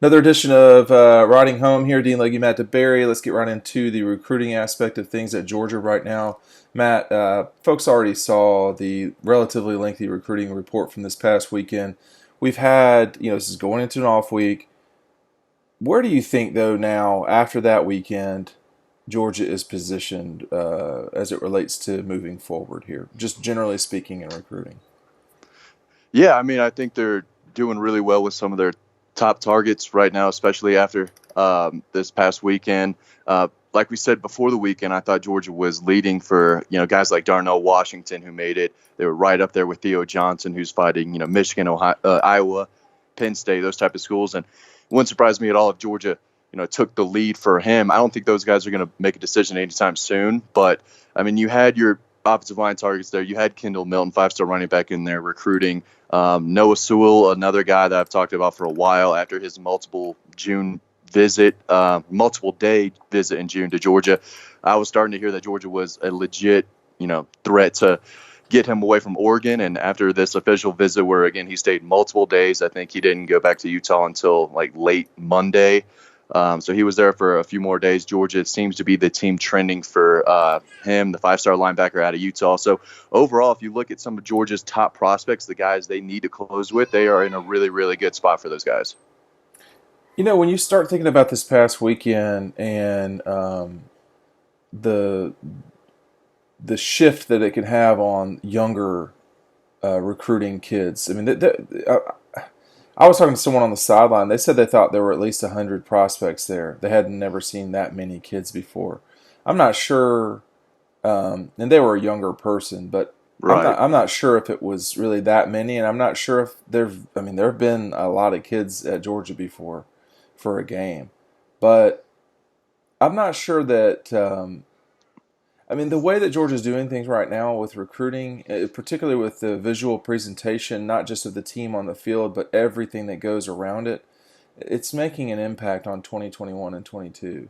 Another edition of Riding Home here, Dean Legge and Matt DeBary. Let's get right into the recruiting aspect of things at Georgia right now. Matt, folks already saw the relatively lengthy recruiting report from this past weekend. We've had, this is going into an off week. Where do you think, though, now, after that weekend, Georgia is positioned as it relates to moving forward here, just generally speaking in recruiting? Yeah, I mean, I think they're doing really well with some of their top targets right now, especially after this past weekend. Like we said before the weekend, I thought Georgia was leading for guys like Darnell Washington who made it. They were right up there with Theo Johnson, who's fighting Michigan, Ohio, Iowa, Penn State, those type of schools. And it wouldn't surprise me at all if Georgia took the lead for him. I don't think those guys are going to make a decision anytime soon. But I mean, you had your offensive line targets there. You had Kendall Milton, 5-star running back in there recruiting. Noah Sewell, another guy that I've talked about for a while after his multiple day visit in June to Georgia. I was starting to hear that Georgia was a legit, threat to get him away from Oregon. And after this official visit where, again, he stayed multiple days, I think he didn't go back to Utah until like late Monday. So he was there for a few more days. Georgia seems to be the team trending for him, the 5-star linebacker out of Utah. So overall, if you look at some of Georgia's top prospects, the guys they need to close with, they are in a really, really good spot for those guys. When you start thinking about this past weekend and the the shift that it can have on younger recruiting kids. I mean, I was talking to someone on the sideline. They said they thought there were at least 100 prospects there. They had never seen that many kids before. I'm not sure, and they were a younger person, but Right. I'm not sure if it was really that many, and I'm not sure if there have been a lot of kids at Georgia before for a game, but I'm not sure that. The way that Georgia's doing things right now with recruiting, particularly with the visual presentation, not just of the team on the field, but everything that goes around it, it's making an impact on 2021 and 22.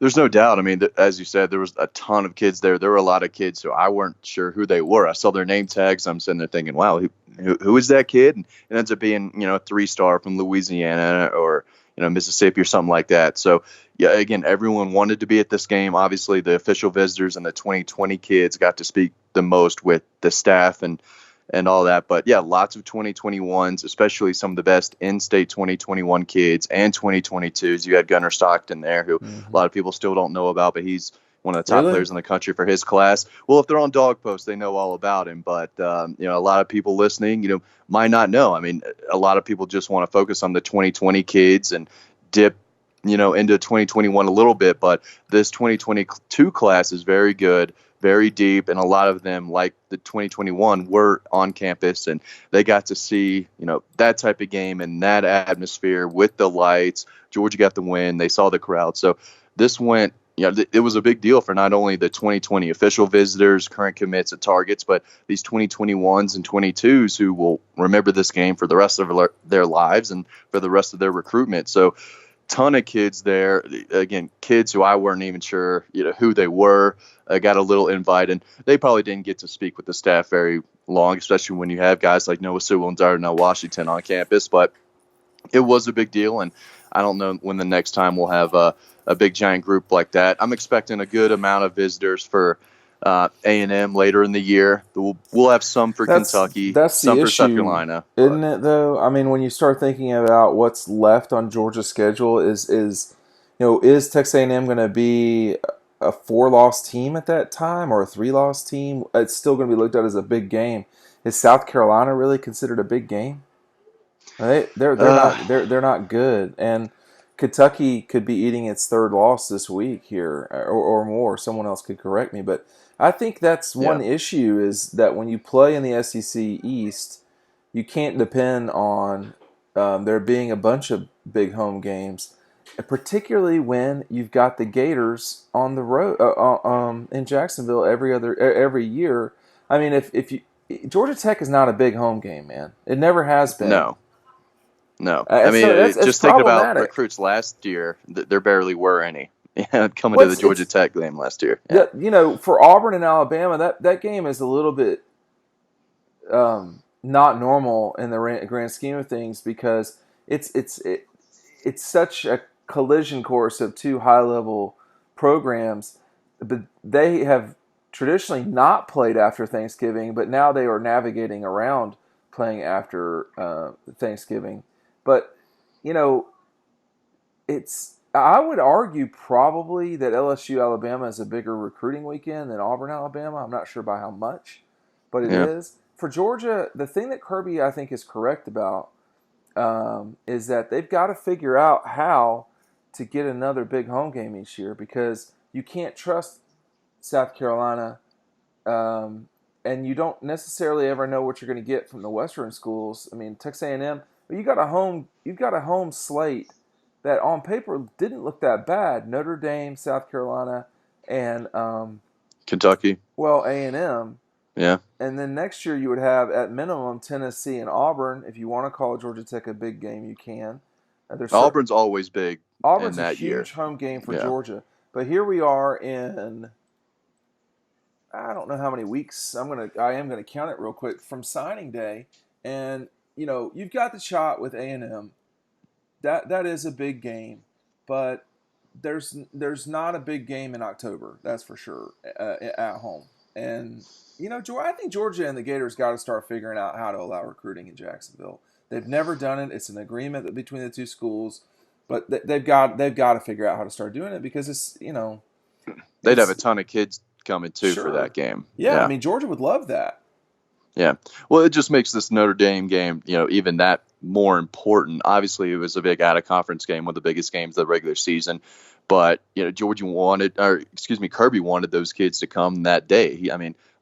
There's no doubt. I mean, as you said, there was a ton of kids there. There were a lot of kids who I weren't sure who they were. I saw their name tags. I'm sitting there thinking, wow, who is that kid? And it ends up being, a 3-star from Louisiana or, Mississippi or something like that. So, yeah, again, everyone wanted to be at this game. Obviously, the official visitors and the 2020 kids got to speak the most with the staff and all that. But yeah, lots of 2021s, especially some of the best in-state 2021 kids and 2022s. You had Gunnar Stockton there, who a Mm-hmm. lot of people still don't know about, but he's one of the top Really? players in the country for his class. Well, if they're on Dog Post, they know all about him. But a lot of people listening, might not know. I mean, a lot of people just want to focus on the 2020 kids and dip into 2021 a little bit, but this 2022 class is very good, very deep, and a lot of them, like the 2021, were on campus and they got to see, that type of game and that atmosphere with the lights. Georgia got the win. They saw the crowd. So this went, it was a big deal for not only the 2020 official visitors, current commits at targets, but these 2021s and 22s who will remember this game for the rest of their lives and for the rest of their recruitment. So ton of kids there. Again, kids who I weren't even sure, who they were. I got a little invite, and they probably didn't get to speak with the staff very long, especially when you have guys like Noah Sewell and Darnell Washington on campus. But it was a big deal, and I don't know when the next time we'll have a big giant group like that. I'm expecting a good amount of visitors for A&M later in the year. We'll have some for Kentucky, That's the some for South issue, Carolina, isn't but it? Though when you start thinking about what's left on Georgia's schedule, is Texas A&M going to be a 4-loss team at that time or a 3-loss team? It's still going to be looked at as a big game. Is South Carolina really considered a big game? uh, They're not good, and Kentucky could be eating its third loss this week here or more. Someone else could correct me, but I think that's yeah. one issue is that when you play in the SEC East, you can't depend on there being a bunch of big home games, particularly when you've got the Gators on the road in Jacksonville every year. I mean, if you Georgia Tech is not a big home game, man. It never has been. No. No, I mean, So that's just think about problematic. recruits last year. There barely were any coming to the What's Georgia it's Tech game last year. Yeah, Yeah, for Auburn and Alabama, that game is a little bit not normal in the grand scheme of things because it's it's such a collision course of two high-level programs, but they have traditionally not played after Thanksgiving, but now they are navigating around playing after Thanksgiving. But you know, it's I would argue probably that LSU Alabama is a bigger recruiting weekend than Auburn Alabama. I'm not sure by how much, but it Yeah. is. For Georgia, the thing that Kirby I think is correct about is that they've got to figure out how to get another big home game each year because you can't trust South Carolina, and you don't necessarily ever know what you're going to get from the Western schools. I mean, Texas A&M, but you've got a home slate that on paper didn't look that bad. Notre Dame, South Carolina, and Kentucky. well, A&M. Yeah. And then next year you would have at minimum Tennessee and Auburn. If you want to call Georgia Tech a big game, you can. Auburn's always big in Auburn's a that year. huge home game for Yeah. Georgia. But here we are in I don't know how many weeks. I am gonna count it real quick from signing day, and you've got the shot with A&M. That is a big game, but there's not a big game in October. That's for sure at home. And I think Georgia and the Gators got to start figuring out how to allow recruiting in Jacksonville. They've never done it. It's an agreement between the two schools, but they've got to figure out how to start doing it because They'd have a ton of kids coming too sure. for that game. Yeah, I mean Georgia would love that. Yeah. Well, it just makes this Notre Dame game, even that more important. Obviously, it was a big out-of-conference game, one of the biggest games of the regular season. But, Kirby wanted those kids to come that day.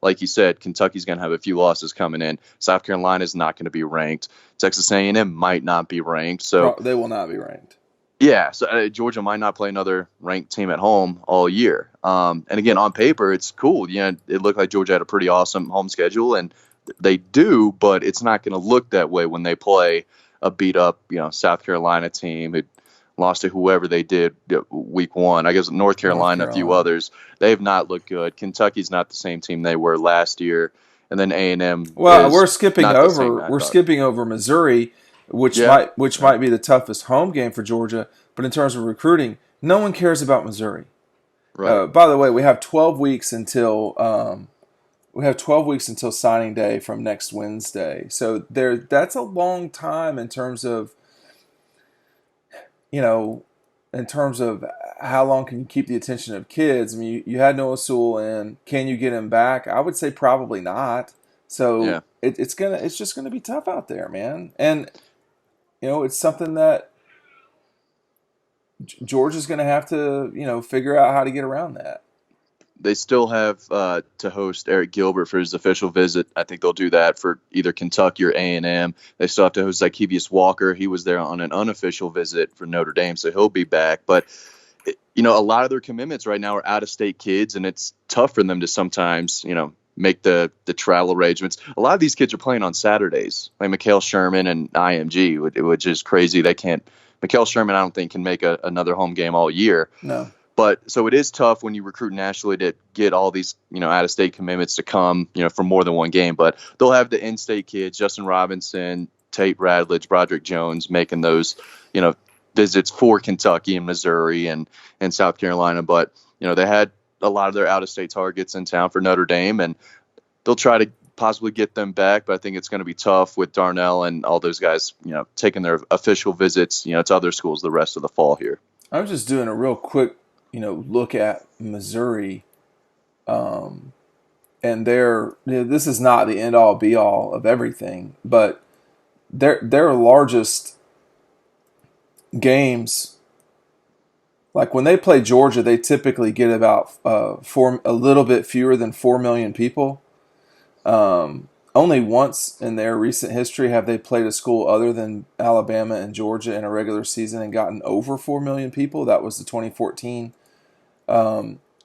Like you said, Kentucky's going to have a few losses coming in. South Carolina's not going to be ranked. Texas A&M might not be ranked. So they will not be ranked. Yeah, so Georgia might not play another ranked team at home all year. And again, on paper, it's cool. It looked like Georgia had a pretty awesome home schedule, and they do, but it's not going to look that way when they play a beat up, South Carolina team who lost to whoever they did week one. I guess North Carolina, a few others. They have not looked good. Kentucky's not the same team they were last year, and then A&M. Well, we're skipping over Missouri, which might be the toughest home game for Georgia. But in terms of recruiting, no one cares about Missouri. Right. By the way, we have 12 weeks until signing day from next Wednesday. So that's a long time in terms of how long can you keep the attention of kids. I mean, you had Noah Sewell in. Can you get him back? I would say probably not. So yeah. It's just gonna be tough out there, man. And it's something that Georgia's going to have to, figure out how to get around that. They still have to host Eric Gilbert for his official visit. I think they'll do that for either Kentucky or A&M. They still have to host Zykevius Walker. He was there on an unofficial visit for Notre Dame, so he'll be back. But, a lot of their commitments right now are out-of-state kids, and it's tough for them to sometimes, make the travel arrangements. A lot of these kids are playing on Saturdays, like Mikael Sherman and IMG, which is crazy. They can't. Mikael Sherman, I don't think, can make another home game all year. No. But so it is tough when you recruit nationally to get all these, out-of-state commitments to come, for more than one game. But they'll have the in-state kids, Justin Robinson, Tate Radledge, Broderick Jones, making those, visits for Kentucky and Missouri and South Carolina. But, they had a lot of their out-of-state targets in town for Notre Dame, and they'll try to possibly get them back, but I think it's going to be tough with Darnell and all those guys, taking their official visits, to other schools the rest of the fall here. I'm just doing a real quick, look at Missouri, and this is not the end all be all of everything, but their largest games, like when they play Georgia, they typically get about a little bit fewer than 4 million people. Only once in their recent history have they played a school other than Alabama and Georgia in a regular season and gotten over 4 million people. That was the 2014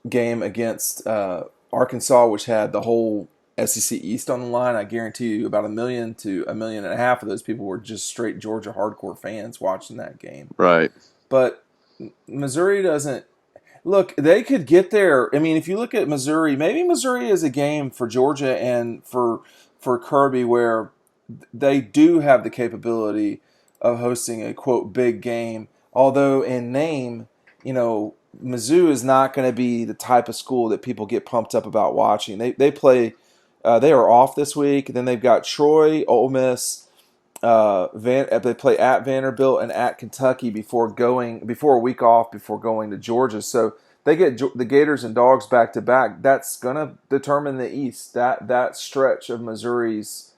game against Arkansas, which had the whole SEC East on the line. I guarantee you about 1 million to 1.5 million of those people were just straight Georgia hardcore fans watching that game. Right. But Missouri doesn't. Look, they could get there. I mean, if you look at Missouri, maybe Missouri is a game for Georgia and for Kirby where they do have the capability of hosting a, quote, big game Although in name, Mizzou is not going to be the type of school that people get pumped up about watching. They play, they are off this week. Then they've got Troy, Ole Miss. They play at Vanderbilt and at Kentucky before a week off before going to Georgia. So they get the Gators and Dogs back to back. That's gonna determine the East. That stretch of Missouri's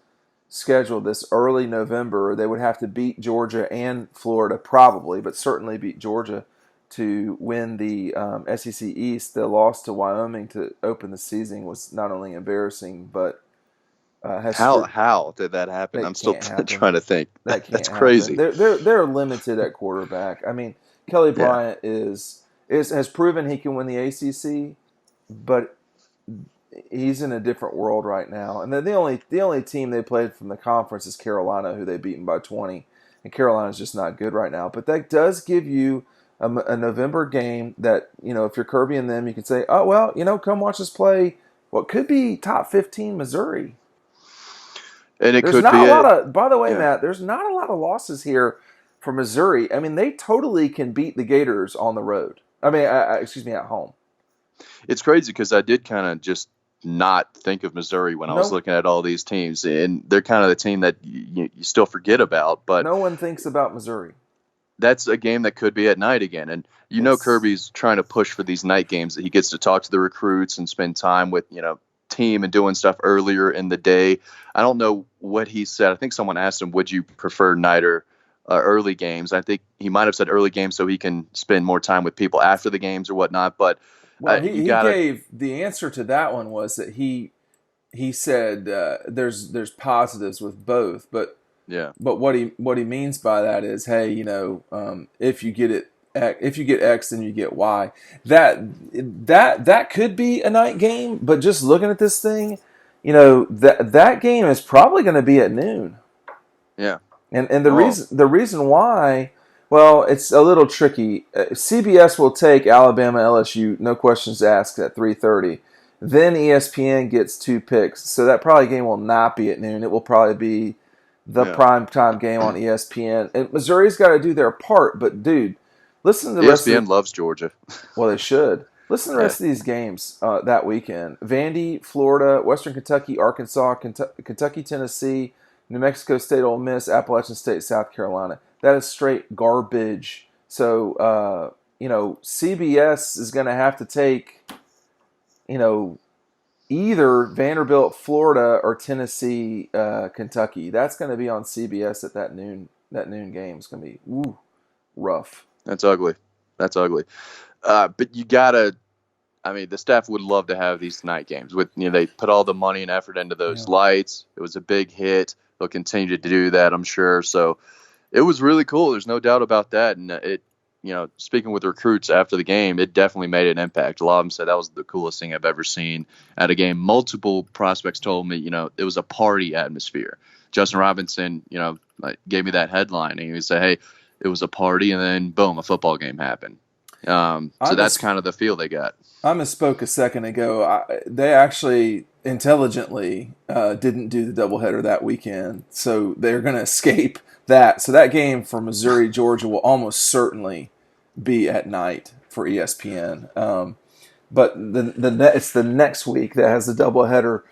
schedule this early November, they would have to beat Georgia and Florida probably, but certainly beat Georgia to win the SEC East. The loss to Wyoming to open the season was not only embarrassing, but how did that happen? I'm still trying to think. That can't That's crazy. They're limited at quarterback. I mean, Kelly Bryant has proven he can win the ACC, but he's in a different world right now. And then the only team they played from the conference is Carolina, who they've beaten by 20. And Carolina's just not good right now. But that does give you a November game that, if you're Kirby and them, you can say, oh, well, come watch us play what could be top 15 Missouri. And it there's could not be a lot of, by the way, Matt, there's not a lot of losses here for Missouri. I mean, they totally can beat the Gators on the road. I mean, at home. It's crazy because I did kind of just not think of Missouri when I was looking at all these teams, and they're kind of the team that you still forget about. But no one thinks about Missouri. That's a game that could be at night again, and Kirby's trying to push for these night games that he gets to talk to the recruits and spend time with team and doing stuff earlier in the day. I don't know what he said. I think someone asked him, would you prefer night or early games? I think he might have said early games so he can spend more time with people after the games or whatnot. But he gave the answer to that one was that he said there's positives with both, but what he means by that is, hey, if you get X, then you get Y. That could be a night game, but just looking at this thing, that game is probably going to be at noon. Yeah. And the reason why, well, it's a little tricky. CBS will take Alabama LSU, no questions asked, at 3:30. Then ESPN gets 2 picks, so that probably game will not be at noon. It will probably be the prime time game on ESPN. And Missouri's got to do their part, but dude, listen to the rest. ESPN loves Georgia. Well, they should. Listen to the rest of these games that weekend. Vandy, Florida, Western Kentucky, Arkansas, Kentucky, Tennessee, New Mexico State, Ole Miss, Appalachian State, South Carolina. That is straight garbage. So, CBS is going to have to take, either Vanderbilt, Florida, or Tennessee, Kentucky. That's going to be on CBS at that noon game. It's going to be rough. That's ugly. But you gotta. I mean, the staff would love to have these night games. With they put all the money and effort into those lights. It was a big hit. They'll continue to do that, I'm sure. So it was really cool. There's no doubt about that. And it, speaking with recruits after the game, it definitely made an impact. A lot of them said that was the coolest thing I've ever seen at a game. Multiple prospects told me, it was a party atmosphere. Justin Robinson, gave me that headline, and he said, "Hey, it was a party," and then boom, a football game happened. So that's kind of the feel they got. I misspoke a second ago. They actually intelligently didn't do the doubleheader that weekend, so they're going to escape that. So that game for Missouri, Georgia will almost certainly be at night for ESPN. But it's the next week that has the doubleheader.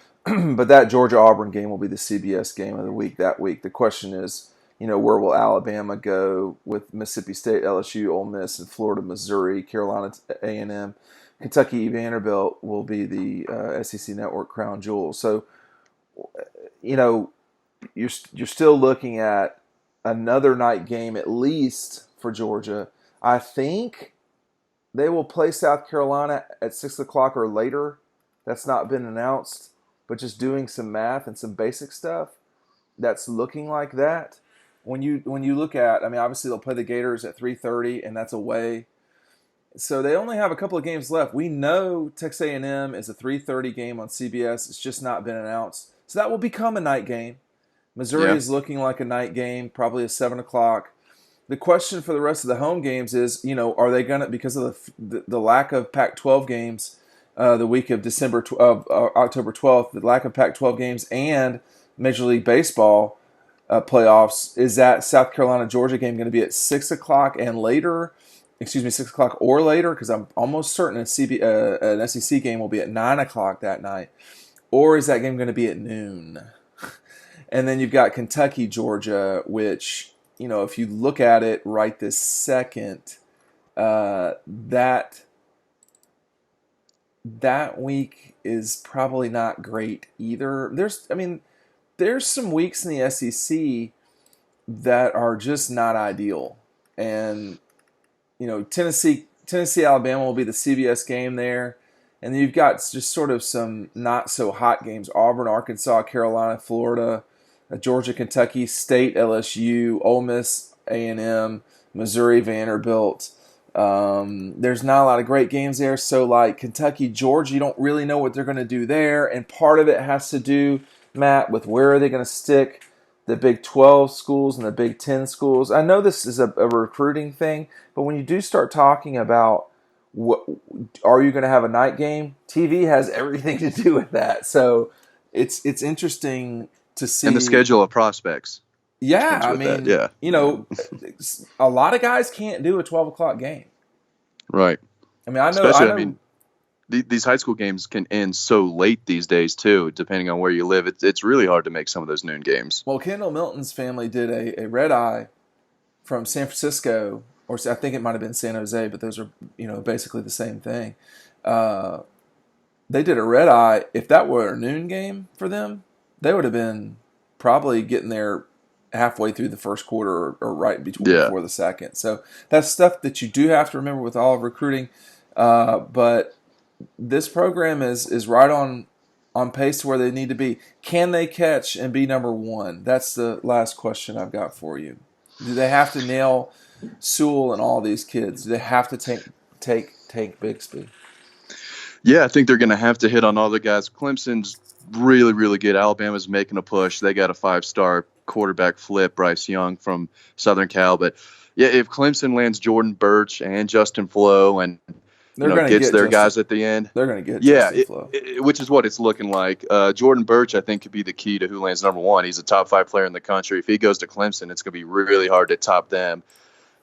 But that Georgia-Auburn game will be the CBS game of the week that week. The question is, where will Alabama go with Mississippi State, LSU, Ole Miss, and Florida, Missouri, Carolina, A&M, Kentucky, Vanderbilt will be the SEC Network crown jewel. So, you're still looking at another night game at least for Georgia. I think they will play South Carolina at 6 o'clock or later. That's not been announced, but just doing some math and some basic stuff, that's looking like that. When you look at, obviously they'll play the Gators at 3:30, and that's away. So they only have a couple of games left. We know Texas A&M is a 3:30 game on CBS. It's just not been announced. So that will become a night game. Missouri is looking like a night game, probably a 7 o'clock. The question for the rest of the home games is, are they going to, because of the lack of Pac-12 games the week of October 12th, the lack of Pac-12 games and Major League Baseball, playoffs. Is that South Carolina Georgia game going to be at 6 o'clock and later? Excuse me, 6 o'clock or later? Because I'm almost certain an SEC game will be at 9 o'clock that night. Or is that game going to be at noon? And then you've got Kentucky Georgia, which, if you look at it right this second, that week is probably not great either. There's some weeks in the SEC that are just not ideal. And, Tennessee, Alabama will be the CBS game there. And then you've got just sort of some not so hot games. Auburn, Arkansas, Carolina, Florida, Georgia, Kentucky, State, LSU, Ole Miss, A&M, Missouri, Vanderbilt. There's not a lot of great games there. So like Kentucky, Georgia, you don't really know what they're going to do there. And part of it has to do, Matt, with where are they going to stick the Big 12 schools and the Big 10 schools. I know this is a recruiting thing, but when you do start talking about what are you going to have a night game, TV has everything to do with that. So it's interesting to see. And the schedule of prospects. Yeah, a lot of guys can't do a 12 o'clock game. Right. I know. These high school games can end so late these days too, depending on where you live. It's really hard to make some of those noon games. Well, Kendall Milton's family did a red eye from San Francisco, or I think it might have been San Jose, but those are basically the same thing. They did a red eye. If that were a noon game for them, they would have been probably getting there halfway through the first quarter or right before the second. So that's stuff that you do have to remember with all of recruiting. But this program is right on pace to where they need to be. Can they catch and be number one? That's the last question I've got for you. Do they have to nail Sewell and all these kids? Do they have to take Bixby? Yeah, I think they're going to have to hit on all the guys. Clemson's really, really good. Alabama's making a push. They got a 5-star quarterback flip, Bryce Young from Southern Cal. But yeah, if Clemson lands Jordan Birch and Justin Flo and gets their guys at the end, they're going to get Justin Flo. Which is what it's looking like. Jordan Birch, I think, could be the key to who lands number one. He's a top 5 player in the country. If he goes to Clemson, it's going to be really hard to top them.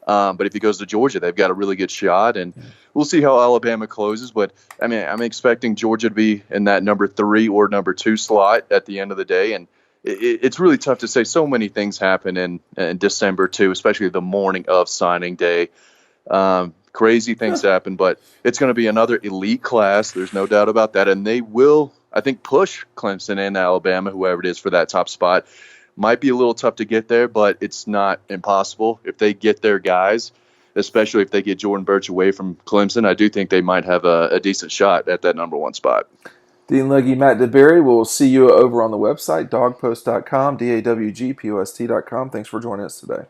But if he goes to Georgia, they've got a really good shot, and we'll see how Alabama closes. But I'm expecting Georgia to be in that number 3 or number 2 slot at the end of the day. And it's really tough to say. So many things happen in December too, especially the morning of signing day. Crazy things happen, but it's going to be another elite class. There's no doubt about that, and they will, I think, push Clemson and Alabama, whoever it is, for that top spot. Might be a little tough to get there, but it's not impossible. If they get their guys, especially if they get Jordan Birch away from Clemson, I do think they might have a decent shot at that number 1 spot. Dean Legge, Matt DeBary, we'll see you over on the website, dawgpost.com, DAWGPOST.com. Thanks for joining us today.